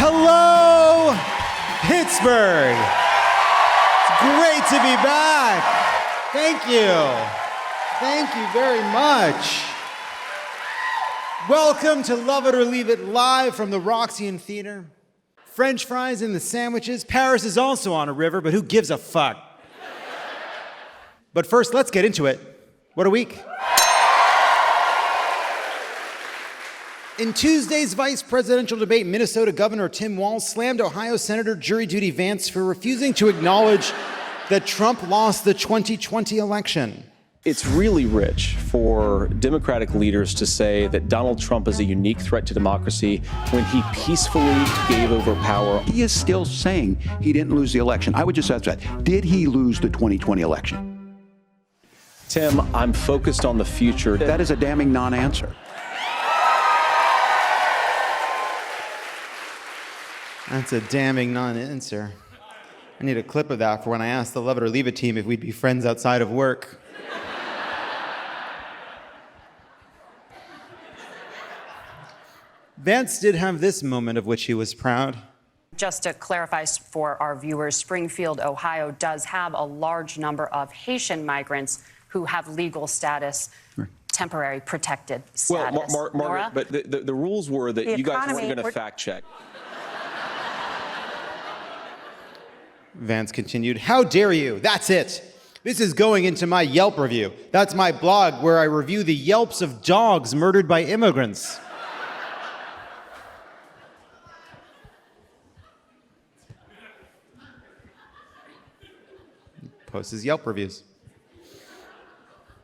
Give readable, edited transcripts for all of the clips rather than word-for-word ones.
Hello, Pittsburgh. It's great to be back. Thank you. Thank you very much. Welcome to Love It or Leave It live from the Roxy Theater. French fries in the sandwiches. Paris is also on a river, but who gives a fuck? But first, let's get into it. What a week. In Tuesday's vice presidential debate, Minnesota Governor Tim Walz slammed Ohio Senator JD Vance for refusing to acknowledge that Trump lost the 2020 election. It's really rich for Democratic leaders to say that Donald Trump is a unique threat to democracy when he peacefully gave over power. He is still saying he didn't lose the election. I would just ask that. Did he lose the 2020 election? Tim, I'm focused on the future. That is a damning non-answer. That's a damning non-answer. I need a clip of that for when I asked the Love It or Leave It team if we'd be friends outside of work. Vance did have this moment of which he was proud. Just to clarify for our viewers, Springfield, Ohio does have a large number of Haitian migrants who have legal status, temporary protected status. Well, Margaret, but the rules were that you guys weren't going to fact check. Vance continued, "How dare you? That's it. This is going into my Yelp review. That's my blog where I review the Yelps of dogs murdered by immigrants." Posts his Yelp reviews.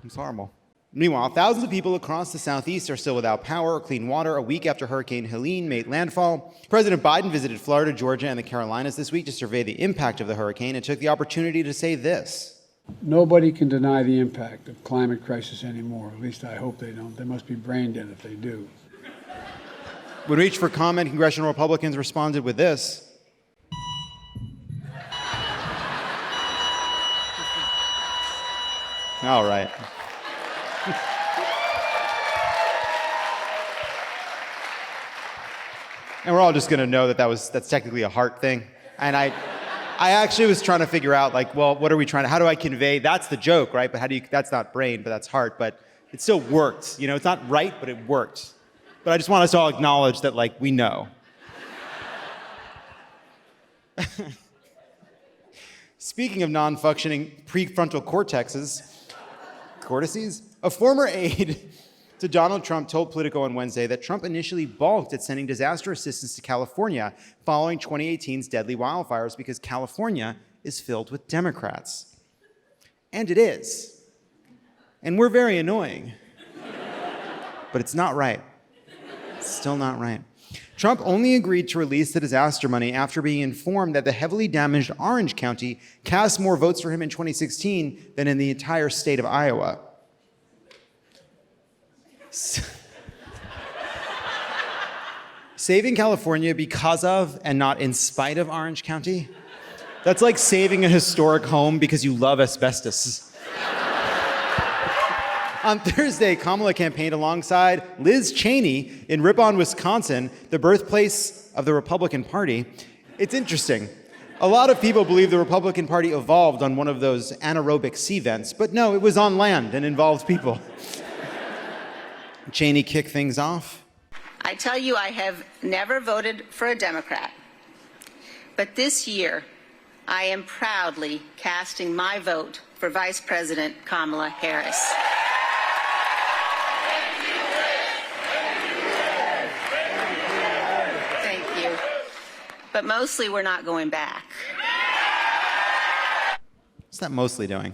It's horrible. Meanwhile, thousands of people across the Southeast are still without power or clean water a week after Hurricane Helene made landfall. President Biden visited Florida, Georgia, and the Carolinas this week to survey the impact of the hurricane and took the opportunity to say this. Nobody can deny the impact of climate crisis anymore. At least I hope they don't. They must be brain dead if they do. When reached for comment, congressional Republicans responded with this. All right. And we're all just going to know that that's technically a heart thing. And I actually was trying to figure out, like, well, what are we trying to, how do I convey, that's the joke, right? But how do you, that's not brain, but that's heart. But it still worked. You know, it's not right, but it worked. But I just want us to all acknowledge that, like, we know. Speaking of non-functioning prefrontal cortices, a former aide to Donald Trump told Politico on Wednesday that Trump initially balked at sending disaster assistance to California following 2018's deadly wildfires because California is filled with Democrats. And it is. And we're very annoying. But it's not right. It's still not right. Trump only agreed to release the disaster money after being informed that the heavily damaged Orange County cast more votes for him in 2016 than in the entire state of Iowa. Saving California because of and not in spite of Orange County? That's like saving a historic home because you love asbestos. On Thursday, Kamala campaigned alongside Liz Cheney in Ripon, Wisconsin, the birthplace of the Republican Party. It's interesting. A lot of people believe the Republican Party evolved on one of those anaerobic sea vents, but no, it was on land and involved people. Cheney kicked things off. I tell you, I have never voted for a Democrat, but this year, I am proudly casting my vote for Vice President Kamala Harris. Thank you. But mostly, we're not going back. What's that mostly doing?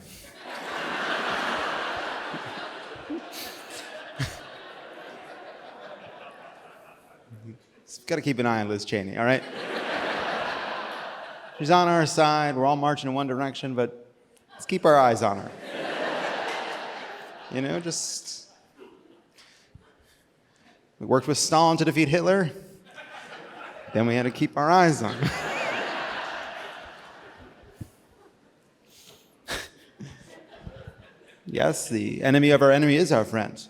Got to keep an eye on Liz Cheney, all right? She's on our side. We're all marching in one direction, but let's keep our eyes on her. You know, just... We worked with Stalin to defeat Hitler. Then we had to keep our eyes on her. Yes, the enemy of our enemy is our friend.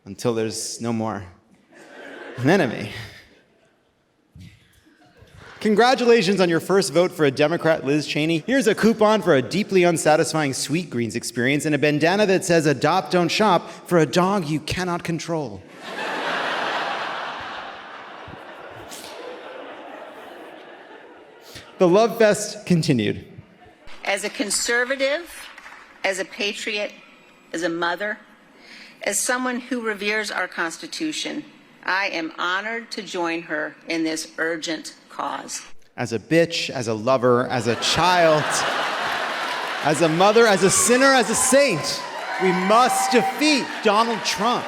Until there's no more an enemy. Congratulations on your first vote for a Democrat, Liz Cheney. Here's a coupon for a deeply unsatisfying Sweet Greens experience and a bandana that says adopt, don't shop for a dog you cannot control. The love fest continued. As a conservative, as a patriot, as a mother, as someone who reveres our Constitution, I am honored to join her in this urgent cause. As a bitch, as a lover, as a child, as a mother, as a sinner, as a saint, we must defeat Donald Trump.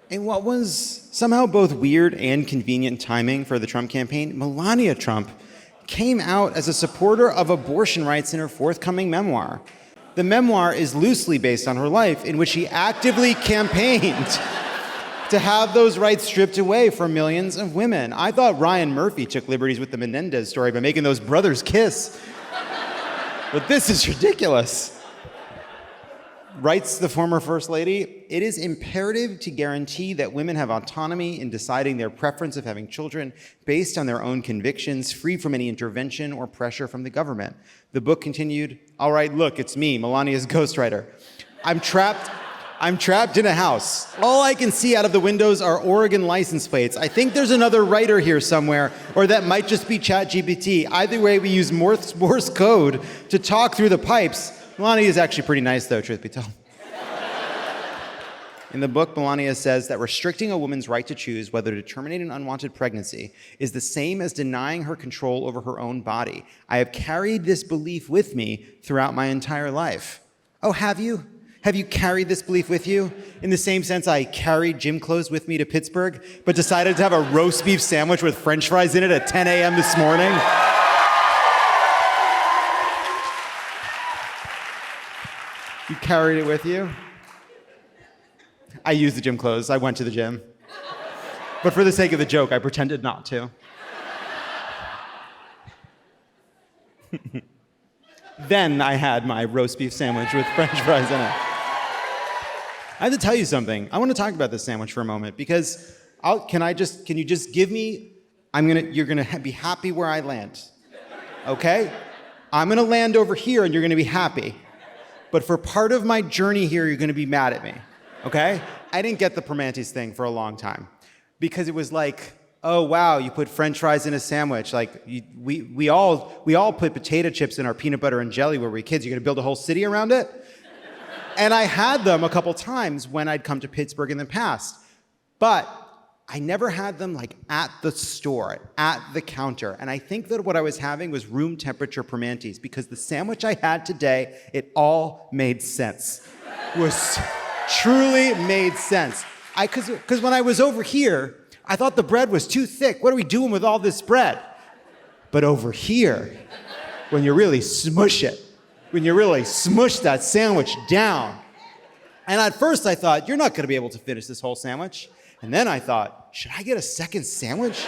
In what was somehow both weird and convenient timing for the Trump campaign, Melania Trump came out as a supporter of abortion rights in her forthcoming memoir. The memoir is loosely based on her life, in which she actively campaigned to have those rights stripped away from millions of women. I thought Ryan Murphy took liberties with the Menendez story by making those brothers kiss. But this is ridiculous. Writes the former First Lady, it is imperative to guarantee that women have autonomy in deciding their preference of having children based on their own convictions, free from any intervention or pressure from the government. The book continued, all right, look, it's me, Melania's ghostwriter. I'm trapped in a house. All I can see out of the windows are Oregon license plates. I think there's another writer here somewhere, or that might just be ChatGPT. Either way, we use Morse code to talk through the pipes. Melania is actually pretty nice, though, truth be told. In the book, Melania says that restricting a woman's right to choose whether to terminate an unwanted pregnancy is the same as denying her control over her own body. I have carried this belief with me throughout my entire life. Oh, have you? Have you carried this belief with you? In the same sense I carried gym clothes with me to Pittsburgh, but decided to have a roast beef sandwich with French fries in it at 10 a.m. this morning? You carried it with you? I used the gym clothes. I went to the gym. But for the sake of the joke, I pretended not to. Then I had my roast beef sandwich with French fries in it. I have to tell you something. I want to talk about this sandwich for a moment because can you just give me, you're gonna be happy where I land, okay? I'm gonna land over here and you're gonna be happy. But for part of my journey here, you're gonna be mad at me, okay? I didn't get the Primanti's thing for a long time because it was like, oh wow, you put French fries in a sandwich. Like we all put potato chips in our peanut butter and jelly when we were kids. You're gonna build a whole city around it? And I had them a couple times when I'd come to Pittsburgh in the past, but I never had them like at the store, at the counter. And I think that what I was having was room temperature Primanti's because the sandwich I had today, it all made sense. Truly made sense. Because when I was over here, I thought the bread was too thick. What are we doing with all this bread? But over here, when you really smush it, when you really smush that sandwich down. And at first I thought, you're not gonna be able to finish this whole sandwich. And then I thought, should I get a second sandwich?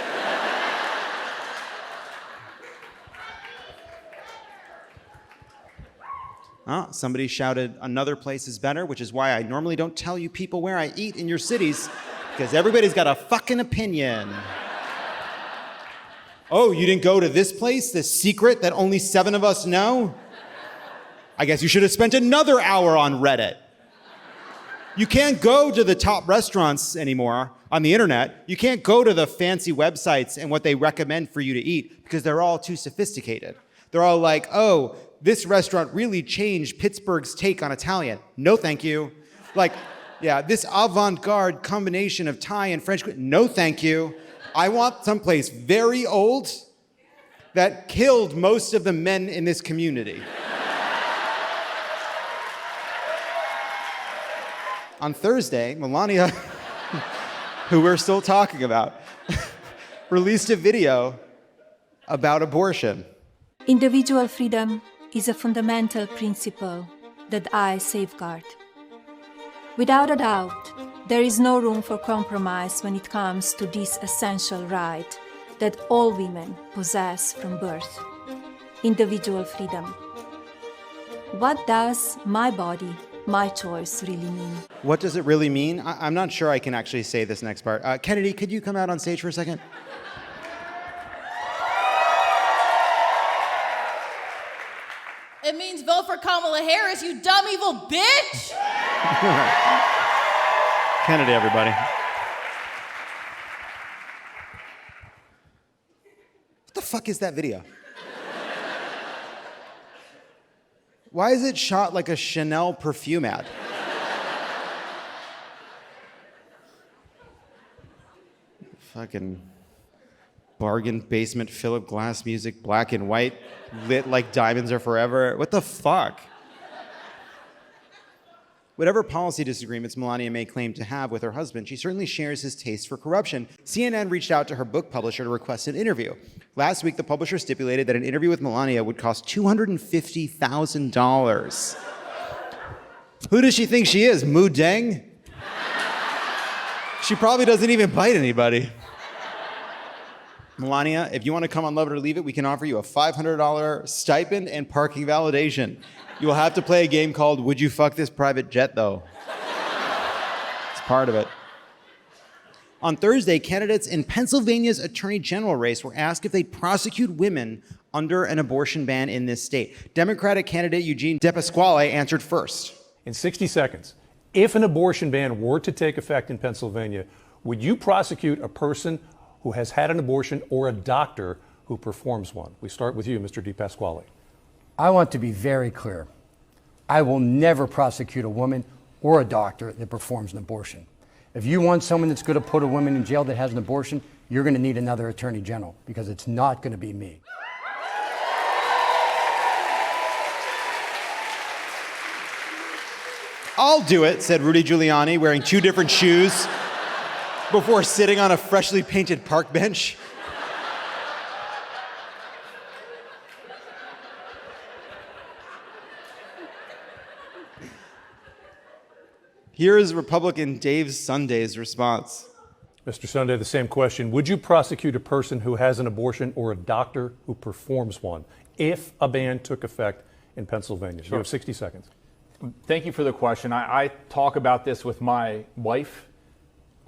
Oh, somebody shouted, another place is better, which is why I normally don't tell you people where I eat in your cities, because everybody's got a fucking opinion. Oh, you didn't go to this place, this secret that only 7 of us know? I guess you should have spent another hour on Reddit. You can't go to the top restaurants anymore on the internet. You can't go to the fancy websites and what they recommend for you to eat because they're all too sophisticated. They're all like, oh, this restaurant really changed Pittsburgh's take on Italian. No, thank you. Like, yeah, this avant-garde combination of Thai and French. No, thank you. I want someplace very old that killed most of the men in this community. On Thursday, Melania, who we're still talking about, released a video about abortion. Individual freedom is a fundamental principle that I safeguard. Without a doubt, there is no room for compromise when it comes to this essential right that all women possess from birth: individual freedom. What does my body, my choice really mean? What does it really mean? I'm not sure I can actually say this next part. Kennedy, could you come out on stage for a second? It means vote for Kamala Harris, you dumb, evil bitch! Kennedy, everybody. What the fuck is that video? Why is it shot like a Chanel perfume ad? Fucking bargain basement Philip Glass music, black and white, lit like diamonds are forever. What the fuck? Whatever policy disagreements Melania may claim to have with her husband, she certainly shares his taste for corruption. CNN reached out to her book publisher to request an interview. Last week, the publisher stipulated that an interview with Melania would cost $250,000. Who does she think she is, Mu Deng? She probably doesn't even bite anybody. Melania, if you want to come on Love It or Leave It, we can offer you a $500 stipend and parking validation. You will have to play a game called Would You Fuck This Private Jet, though? It's part of it. On Thursday, candidates in Pennsylvania's Attorney General race were asked if they'd prosecute women under an abortion ban in this state. Democratic candidate Eugene DePasquale answered first. In 60 seconds, if an abortion ban were to take effect in Pennsylvania, would you prosecute a person who has had an abortion or a doctor who performs one? We start with you, Mr. DePasquale. I want to be very clear. I will never prosecute a woman or a doctor that performs an abortion. If you want someone that's going to put a woman in jail that has an abortion, you're going to need another attorney general, because it's not going to be me. I'll do it, said Rudy Giuliani, wearing 2 different shoes before sitting on a freshly painted park bench. Here is Republican Dave Sunday's response. Mr. Sunday, the same question. Would you prosecute a person who has an abortion or a doctor who performs one if a ban took effect in Pennsylvania? Sure. You have 60 seconds. Thank you for the question. I talk about this with my wife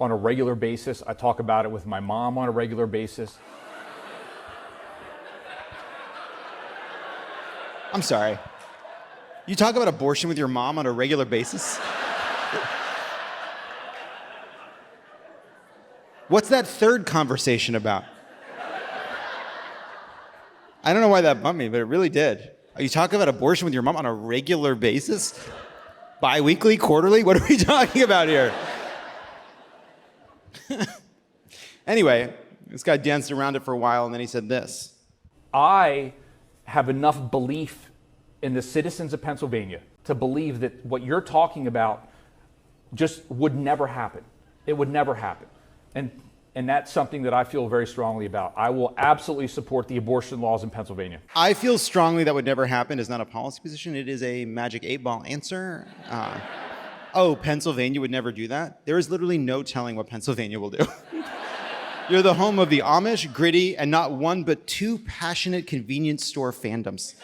on a regular basis. I talk about it with my mom on a regular basis. I'm sorry. You talk about abortion with your mom on a regular basis? What's that third conversation about? I don't know why that bumped me, but it really did. Are you talking about abortion with your mom on a regular basis? Bi-weekly, quarterly? What are we talking about here? Anyway, this guy danced around it for a while, and then he said this. I have enough belief in the citizens of Pennsylvania to believe that what you're talking about just would never happen. It would never happen. And that's something that I feel very strongly about. I will absolutely support the abortion laws in Pennsylvania. I feel strongly that would never happen is not a policy position. It is a magic 8-ball answer. Oh, Pennsylvania would never do that? There is literally no telling what Pennsylvania will do. You're the home of the Amish, gritty, and not one but 2 passionate convenience store fandoms.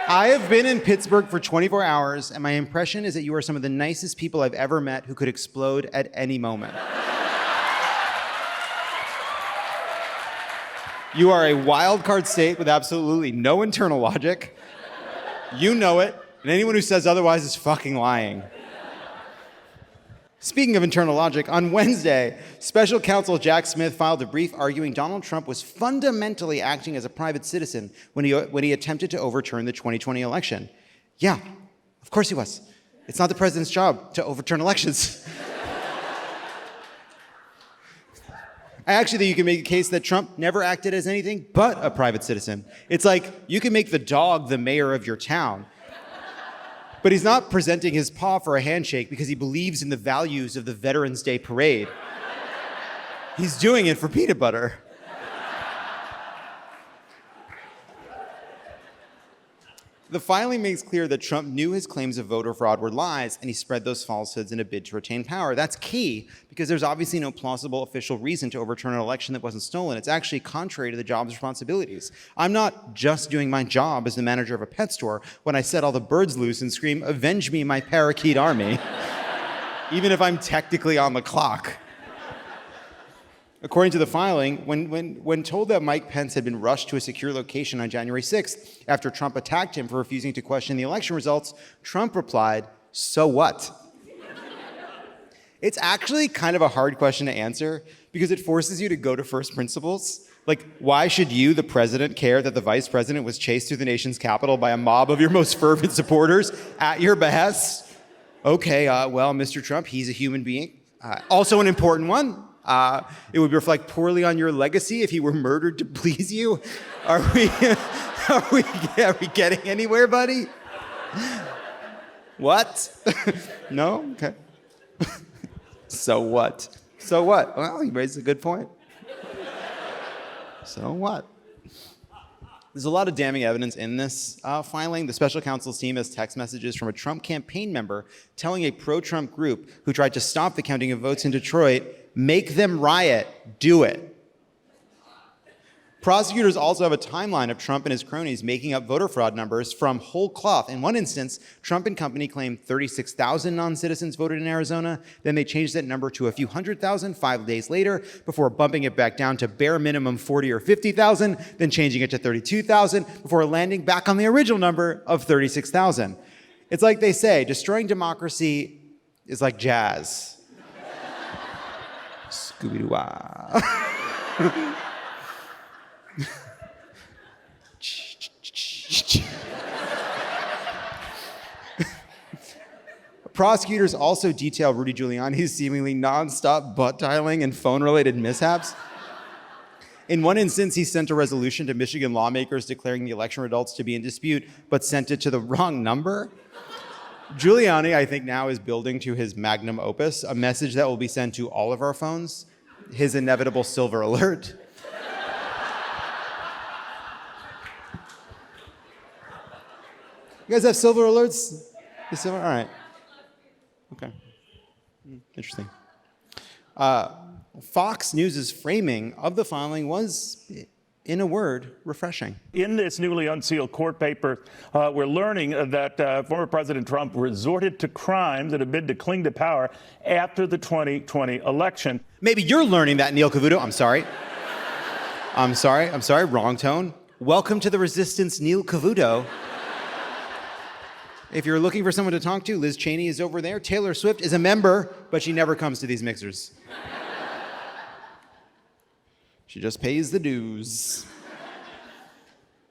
I have been in Pittsburgh for 24 hours, and my impression is that you are some of the nicest people I've ever met who could explode at any moment. You are a wild card state with absolutely no internal logic. You know it, and anyone who says otherwise is fucking lying. Speaking of internal logic, on Wednesday, special counsel Jack Smith filed a brief arguing Donald Trump was fundamentally acting as a private citizen when he attempted to overturn the 2020 election. Yeah, of course he was. It's not the president's job to overturn elections. I actually think you can make a case that Trump never acted as anything but a private citizen. It's like you can make the dog the mayor of your town, but he's not presenting his paw for a handshake because he believes in the values of the Veterans Day parade. He's doing it for peanut butter. The filing makes clear that Trump knew his claims of voter fraud were lies, and he spread those falsehoods in a bid to retain power. That's key, because there's obviously no plausible official reason to overturn an election that wasn't stolen. It's actually contrary to the job's responsibilities. I'm not just doing my job as the manager of a pet store when I set all the birds loose and scream, "Avenge me, my parakeet army," even if I'm technically on the clock. According to the filing, when told that Mike Pence had been rushed to a secure location on January 6th after Trump attacked him for refusing to question the election results, Trump replied, "So what?" It's actually kind of a hard question to answer because it forces you to go to first principles. Like, why should you, the president, care that the vice president was chased through the nation's capital by a mob of your most fervent supporters at your behest? Okay, well, Mr. Trump, he's a human being. Also an important one. It would reflect poorly on your legacy if he were murdered to please you. Are we getting anywhere, buddy? What? No? Okay. So what? So what? Well, he raised a good point. So what? There's a lot of damning evidence in this filing. The special counsel's team has text messages from a Trump campaign member telling a pro-Trump group who tried to stop the counting of votes in Detroit, "Make them riot, do it." Prosecutors also have a timeline of Trump and his cronies making up voter fraud numbers from whole cloth. In one instance, Trump and company claimed 36,000 non-citizens voted in Arizona. Then they changed that number to a few 100,000 5 days later before bumping it back down to bare minimum 40 or 50,000, then changing it to 32,000 before landing back on the original number of 36,000. It's like they say, destroying democracy is like jazz. Scooby-Doo-wah. Prosecutors also detail Rudy Giuliani's seemingly nonstop butt dialing and phone-related mishaps. In one instance, he sent a resolution to Michigan lawmakers declaring the election results to be in dispute, but sent it to the wrong number. Giuliani, I think now, is building to his magnum opus, a message that will be sent to all of our phones, his inevitable silver alert. You guys have silver alerts? The silver? All right. Okay. Interesting. Fox News' framing of the filing was, in a word, refreshing. In this newly unsealed court paper, we're learning that former President Trump resorted to crimes in a bid to cling to power after the 2020 election. Maybe you're learning that, Neil Cavuto. I'm sorry. Wrong tone. Welcome to the resistance, Neil Cavuto. If you're looking for someone to talk to, Liz Cheney is over there. Taylor Swift is a member, but she never comes to these mixers. She just pays the dues.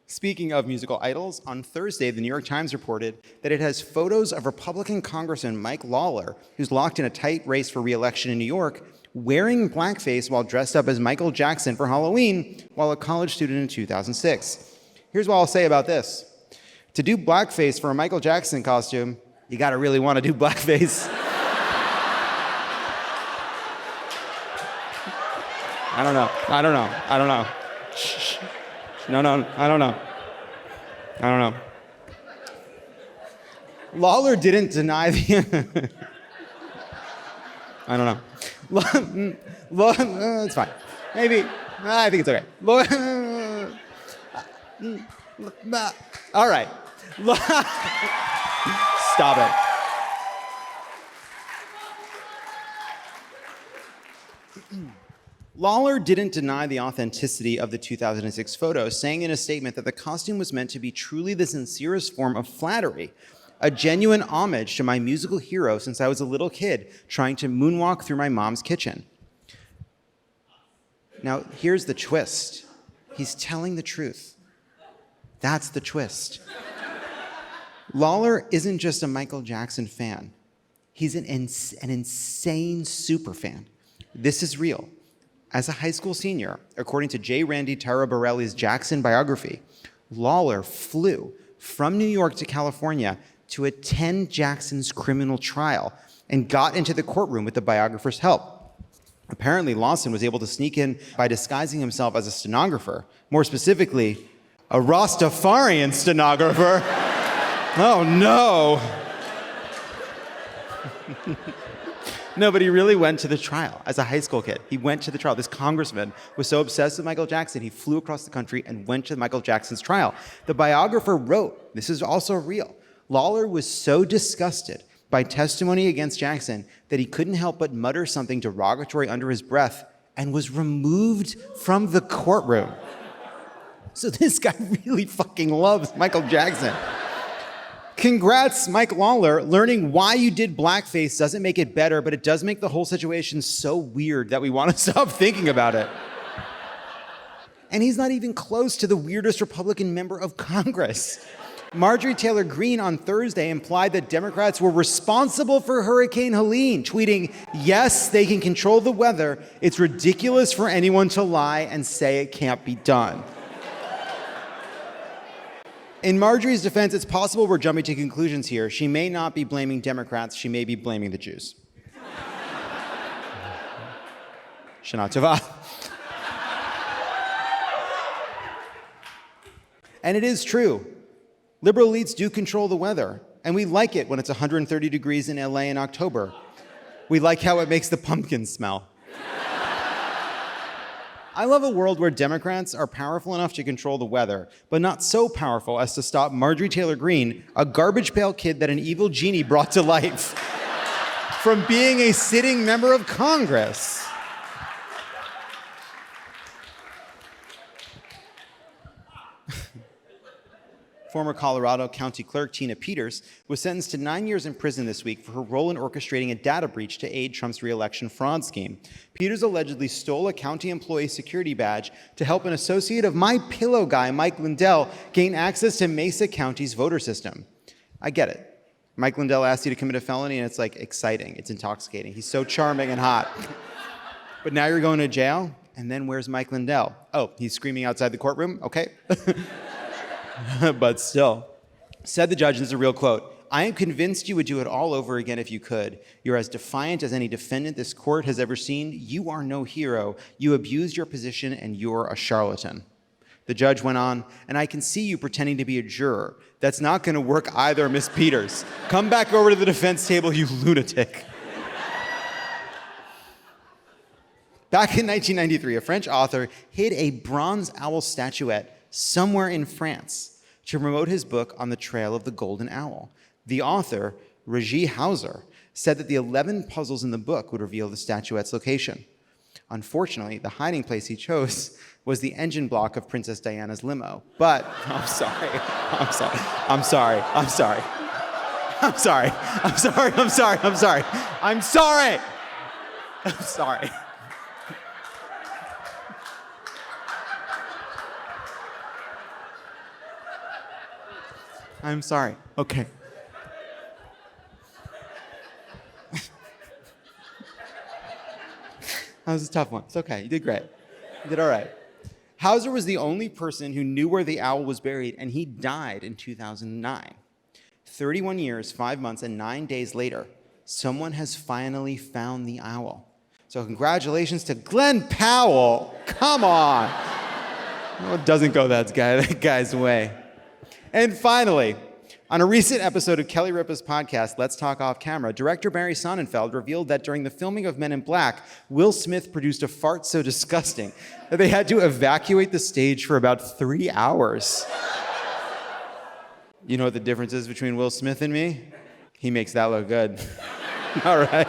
Speaking of musical idols, on Thursday, the New York Times reported that it has photos of Republican Congressman Mike Lawler, who's locked in a tight race for re-election in New York, wearing blackface while dressed up as Michael Jackson for Halloween while a college student in 2006. Here's what I'll say about this. To do blackface for a Michael Jackson costume, you gotta really want to do blackface. I don't know. Shh. No, I don't know. Lawler didn't deny the... I don't know. It's fine. Maybe. I think it's okay. All right. Stop it. Lawler didn't deny the authenticity of the 2006 photo, saying in a statement that the costume was meant to be truly the sincerest form of flattery, a genuine homage to my musical hero since I was a little kid trying to moonwalk through my mom's kitchen. Now, here's the twist. He's telling the truth. That's the twist. Lawler isn't just a Michael Jackson fan. He's an insane super fan. This is real. As a high school senior, according to J. Randy Taraborelli's Jackson biography, Lawler flew from New York to California to attend Jackson's criminal trial and got into the courtroom with the biographer's help. Apparently, Lawson was able to sneak in by disguising himself as a stenographer, more specifically, a Rastafarian stenographer. Oh, no. No, but he really went to the trial as a high school kid. He went to the trial. This congressman was so obsessed with Michael Jackson, he flew across the country and went to Michael Jackson's trial. The biographer wrote, this is also real, Lawler was so disgusted by testimony against Jackson that he couldn't help but mutter something derogatory under his breath and was removed from the courtroom. So this guy really fucking loves Michael Jackson. Congrats, Mike Lawler. Learning why you did blackface doesn't make it better, but it does make the whole situation so weird that we want to stop thinking about it. And he's not even close to the weirdest Republican member of Congress. Marjorie Taylor Greene on Thursday implied that Democrats were responsible for Hurricane Helene, tweeting, "Yes, they can control the weather. It's ridiculous for anyone to lie and say it can't be done." In Marjorie's defense, it's possible we're jumping to conclusions here. She may not be blaming Democrats, she may be blaming the Jews. Shana Tova. And it is true. Liberal elites do control the weather, and we like it when it's 130 degrees in LA in October. We like how it makes the pumpkins smell. I love a world where Democrats are powerful enough to control the weather, but not so powerful as to stop Marjorie Taylor Greene, a garbage pail kid that an evil genie brought to life, from being a sitting member of Congress. Former Colorado County Clerk Tina Peters was sentenced to 9 years in prison this week for her role in orchestrating a data breach to aid Trump's re-election fraud scheme. Peters allegedly stole a county employee security badge to help an associate of My Pillow guy, Mike Lindell, gain access to Mesa County's voter system. I get it. Mike Lindell asked you to commit a felony, and it's like exciting. It's intoxicating. He's so charming and hot. But now you're going to jail, and then where's Mike Lindell? Oh, he's screaming outside the courtroom? Okay. But still. Said the judge, and this is a real quote, "I am convinced you would do it all over again if you could. You're as defiant as any defendant this court has ever seen. You are no hero. You abused your position, and you're a charlatan." The judge went on, "And I can see you pretending to be a juror. That's not going to work either, Miss Peters. Come back over to the defense table, you lunatic." Back in 1993, a French author hid a bronze owl statuette somewhere in France to promote his book On the Trail of the Golden Owl. The author, Regis Hauser, said that the 11 puzzles in the book would reveal the statuette's location. Unfortunately, the hiding place he chose was the engine block of Princess Diana's limo. But, I'm sorry. I'm sorry. Okay. That was a tough one. It's okay. You did great. You did all right. Hauser was the only person who knew where the owl was buried, and he died in 2009. 31 years, 5 months, and 9 days later, someone has finally found the owl. So congratulations to Glenn Powell. Come on. Well, it doesn't go that guy's way. And finally, on a recent episode of Kelly Ripa's podcast, Let's Talk Off Camera, director Barry Sonnenfeld revealed that during the filming of Men in Black, Will Smith produced a fart so disgusting that they had to evacuate the stage for about 3 hours. You know what the difference is between Will Smith and me? He makes that look good. All right.